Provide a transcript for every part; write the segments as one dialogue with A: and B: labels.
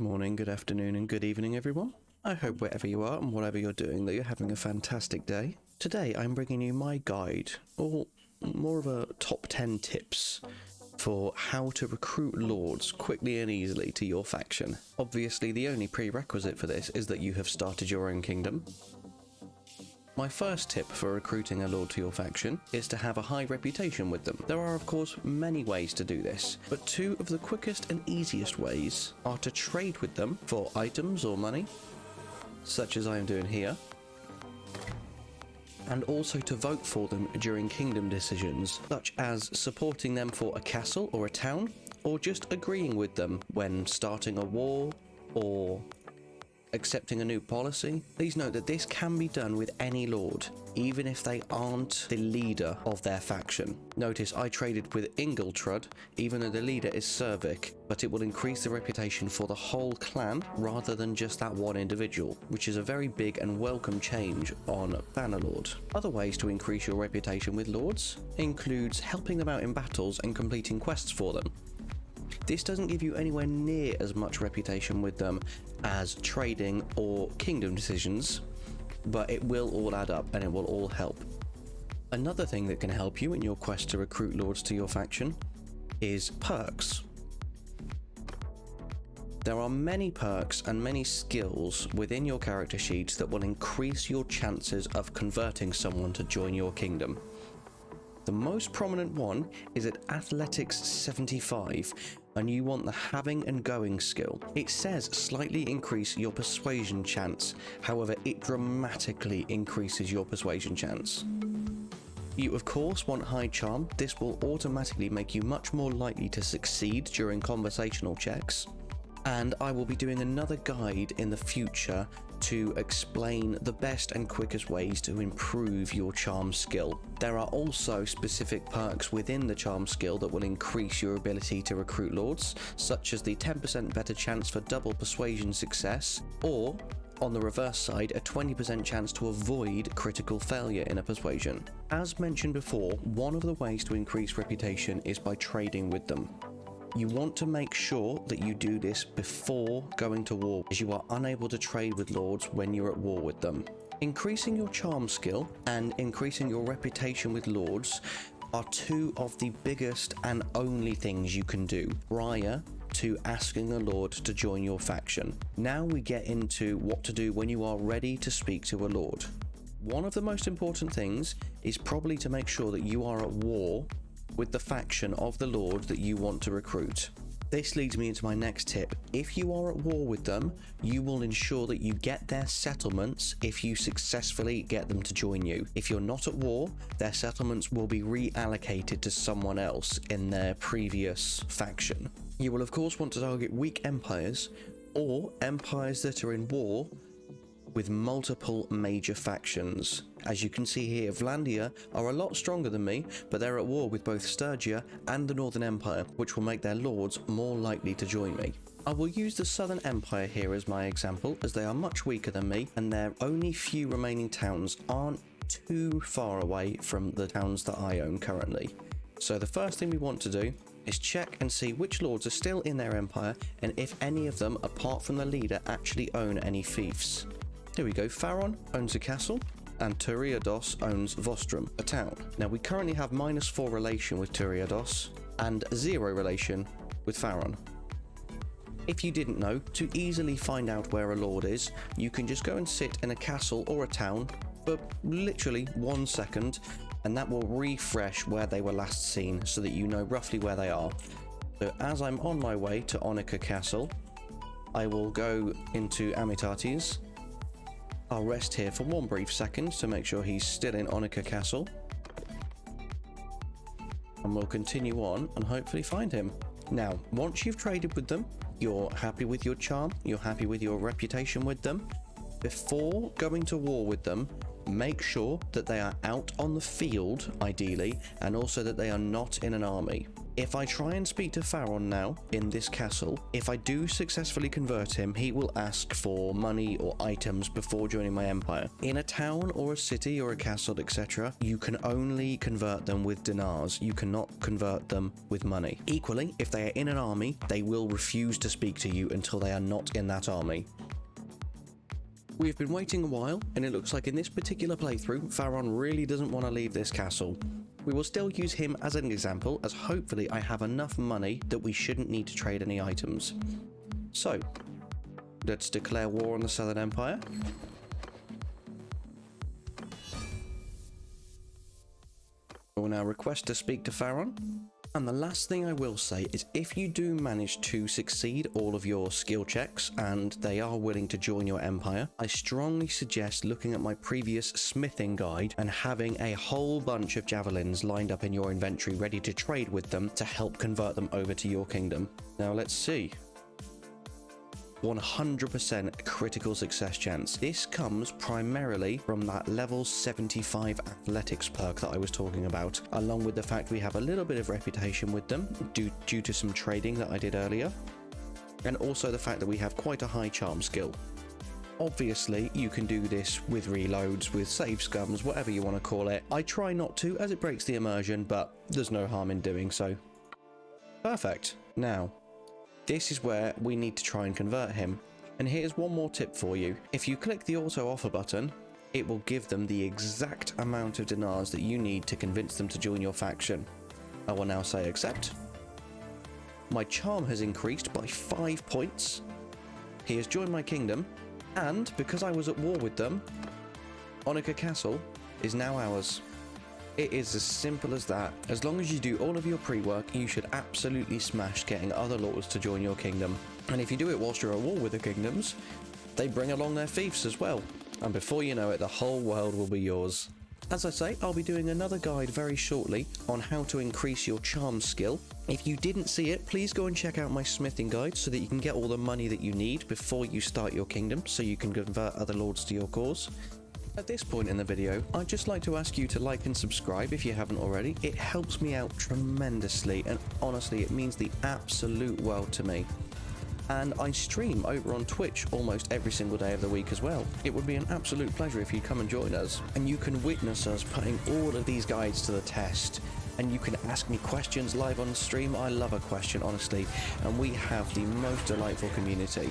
A: morning, good afternoon, and good evening, everyone. I hope wherever you are and whatever you're doing that you're having a fantastic day. Today I'm bringing you my guide, or more of a top 10 tips for how to recruit lords quickly and easily to your faction. Obviously, the only prerequisite for this is that you have started your own kingdom. My first tip for recruiting a lord to your faction is to have a high reputation with them. There are of course many ways to do this, but two of the quickest and easiest ways are to trade with them for items or money, such as I am doing here, and also to vote for them during kingdom decisions, such as supporting them for a castle or a town, or just agreeing with them when starting a war or accepting a new policy. Please note that this can be done with any lord, even if they aren't the leader of their faction. Notice I traded with Ingiltrud, even though the leader is Cervic, but it will increase the reputation for the whole clan rather than just that one individual, which is a very big and welcome change on Bannerlord. Other ways to increase your reputation with lords includes helping them out in battles and completing quests for them. This doesn't give you anywhere near as much reputation with them as trading or kingdom decisions, but it will all add up and it will all help. Another thing that can help you in your quest to recruit lords to your faction is perks. There are many perks and many skills within your character sheets that will increase your chances of converting someone to join your kingdom. The most prominent one is at Athletics 75, and you want the having and going skill. It says slightly increase your persuasion chance, however it dramatically increases your persuasion chance. You of course want high charm. This will automatically make you much more likely to succeed during conversational checks. And I will be doing another guide in the future to explain the best and quickest ways to improve your charm skill. There are also specific perks within the charm skill that will increase your ability to recruit lords, such as the 10% better chance for double persuasion success, or on the reverse side, a 20% chance to avoid critical failure in a persuasion. As mentioned before, one of the ways to increase reputation is by trading with them. You want to make sure that you do this before going to war, as you are unable to trade with lords when you're at war with them. Increasing your charm skill and increasing your reputation with lords are two of the biggest and only things you can do prior to asking a lord to join your faction. Now we get into what to do when you are ready to speak to a lord. One of the most important things is probably to make sure that you are at war with the faction of the lord that you want to recruit. This leads me into my next tip. If you are at war with them, you will ensure that you get their settlements if you successfully get them to join you. If you're not at war, their settlements will be reallocated to someone else in their previous faction. You will of course want to target weak empires or empires that are in war with multiple major factions. As you can see here, Vlandia are a lot stronger than me, but they're at war with both Sturgia and the Northern Empire, which will make their lords more likely to join me. I will use the Southern Empire here as my example, as they are much weaker than me, and their only few remaining towns aren't too far away from the towns that I own currently. So the first thing we want to do is check and see which lords are still in their empire, and if any of them, apart from the leader, actually own any fiefs. Here we go, Faron owns a castle, and Turiados owns Vostrum, a town. Now we currently have -4 relation with Turiados, and 0 relation with Faron. If you didn't know, to easily find out where a lord is, you can just go and sit in a castle or a town for literally 1 second, and that will refresh where they were last seen, so that you know roughly where they are. So as I'm on my way to Onika Castle, I will go into Amitatis. I'll rest here for 1 brief second to make sure he's still in Onika Castle. And we'll continue on and hopefully find him. Now, once you've traded with them, you're happy with your charm, you're happy with your reputation with them, before going to war with them, make sure that they are out on the field, ideally, and also that they are not in an army. If I try and speak to Pharaon now in this castle, if I do successfully convert him, he will ask for money or items before joining my empire. In a town or a city or a castle, etc., you can only convert them with dinars. You cannot convert them with money. Equally, if they are in an army, they will refuse to speak to you until they are not in that army. We've been waiting a while, and it looks like in this particular playthrough, Pharaon really doesn't want to leave this castle. We will still use him as an example, as hopefully I have enough money that we shouldn't need to trade any items. So, let's declare war on the Southern Empire. We'll now request to speak to Pharaon. And the last thing I will say is if you do manage to succeed all of your skill checks and they are willing to join your empire, I strongly suggest looking at my previous smithing guide and having a whole bunch of javelins lined up in your inventory ready to trade with them to help convert them over to your kingdom. Now let's see. 100% critical success chance. This comes primarily from that level 75 athletics perk that I was talking about, along with the fact we have a little bit of reputation with them due to some trading that I did earlier, and also the fact that we have quite a high charm skill. Obviously, you can do this with reloads, with save scums, whatever you want to call it. I try not to, as it breaks the immersion, but there's no harm in doing so. Perfect. Now, this is where we need to try and convert him. And here's one more tip for you. If you click the auto offer button, it will give them the exact amount of dinars that you need to convince them to join your faction. I will now say accept. My charm has increased by 5 points. He has joined my kingdom, and because I was at war with them, Onika Castle is now ours. It is as simple as that. As long as you do all of your pre-work, you should absolutely smash getting other lords to join your kingdom. And if you do it whilst you're at war with the kingdoms, they bring along their fiefs as well. And before you know it, the whole world will be yours. As I say, I'll be doing another guide very shortly on how to increase your charm skill. If you didn't see it, please go and check out my smithing guide so that you can get all the money that you need before you start your kingdom, so you can convert other lords to your cause. At this point in the video, I'd just like to ask you to like and subscribe if you haven't already. It helps me out tremendously, and honestly, it means the absolute world to me. And I stream over on Twitch almost every single day of the week as well. It would be an absolute pleasure if you'd come and join us, and you can witness us putting all of these guides to the test. And you can ask me questions live on stream. I love a question, honestly, and we have the most delightful community.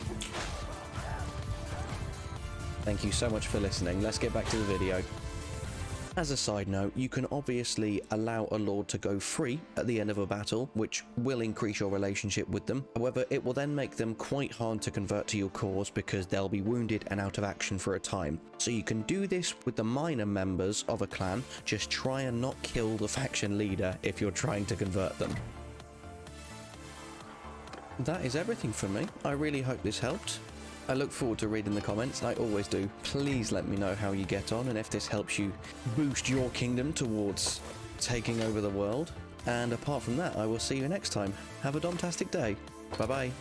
A: Thank you so much for listening. Let's get back to the video. As a side note, you can obviously allow a lord to go free at the end of a battle, which will increase your relationship with them. However, it will then make them quite hard to convert to your cause because they'll be wounded and out of action for a time. So you can do this with the minor members of a clan. Just try and not kill the faction leader if you're trying to convert them. That is everything from me. I really hope this helped. I look forward to reading the comments, I always do. Please let me know how you get on and if this helps you boost your kingdom towards taking over the world. And apart from that, I will see you next time. Have a domtastic day. Bye bye.